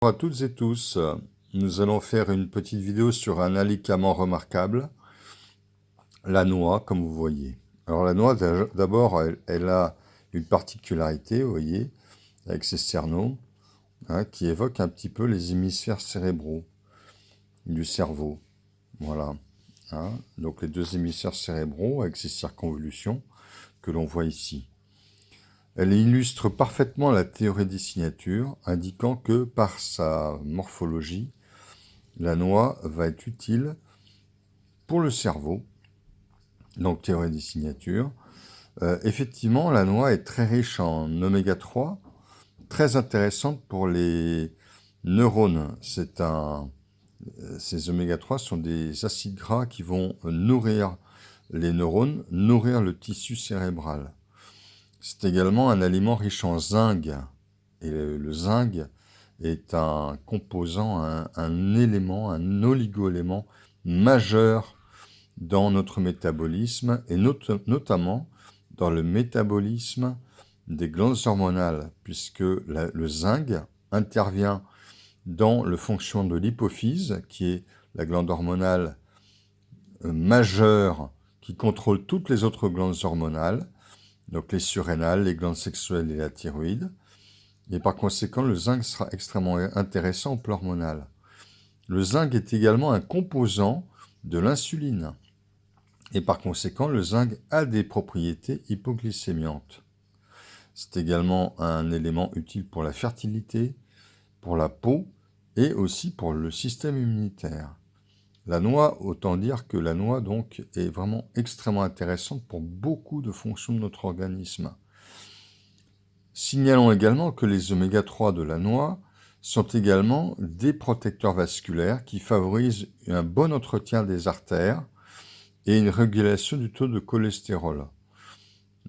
Bonjour à toutes et tous, nous allons faire une petite vidéo sur un alicament remarquable, la noix, comme vous voyez. Alors la noix, d'abord, elle a une particularité, vous voyez, avec ses sternaux, qui évoquent un petit peu les hémisphères cérébraux du cerveau. Voilà. Donc les deux hémisphères cérébraux avec ces circonvolutions que l'on voit ici. Elle illustre parfaitement la théorie des signatures, indiquant que par sa morphologie, la noix va être utile pour le cerveau, donc théorie des signatures. Effectivement, la noix est très riche en oméga 3, très intéressante pour les neurones. Ces oméga 3 sont des acides gras qui vont nourrir les neurones, nourrir le tissu cérébral. C'est également un aliment riche en zinc. Et le zinc est un composant, un élément, un oligo-élément majeur dans notre métabolisme et notamment dans le métabolisme des glandes hormonales, puisque le zinc intervient dans le fonction de l'hypophyse, qui est la glande hormonale majeure qui contrôle toutes les autres glandes hormonales, donc les surrénales, les glandes sexuelles et la thyroïde. Et par conséquent, le zinc sera extrêmement intéressant au plan hormonal. Le zinc est également un composant de l'insuline. Et par conséquent, le zinc a des propriétés hypoglycémiantes. C'est également un élément utile pour la fertilité, pour la peau et aussi pour le système immunitaire. La noix, autant dire que la noix donc est vraiment extrêmement intéressante pour beaucoup de fonctions de notre organisme. Signalons également que les oméga 3 de la noix sont également des protecteurs vasculaires qui favorisent un bon entretien des artères et une régulation du taux de cholestérol.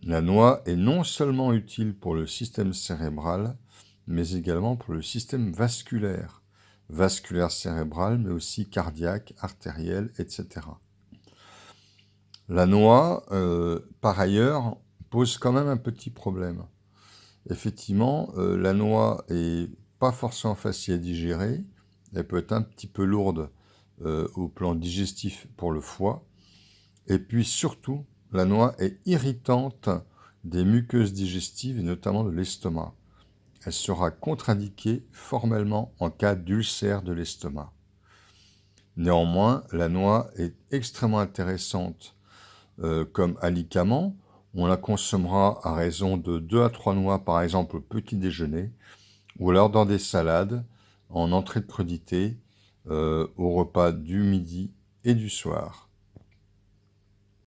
La noix est non seulement utile pour le système cérébral, mais également pour le système vasculaire cérébral, mais aussi cardiaque, artériel, etc. La noix, par ailleurs, pose quand même un petit problème. Effectivement, la noix est pas forcément facile à digérer, elle peut être un petit peu lourde au plan digestif pour le foie, et puis surtout, la noix est irritante des muqueuses digestives et notamment de l'estomac. Elle sera contre-indiquée formellement en cas d'ulcère de l'estomac. Néanmoins, la noix est extrêmement intéressante comme alicament. On la consommera à raison de 2 à 3 noix par exemple au petit déjeuner, ou alors dans des salades, en entrée de crudité, au repas du midi et du soir.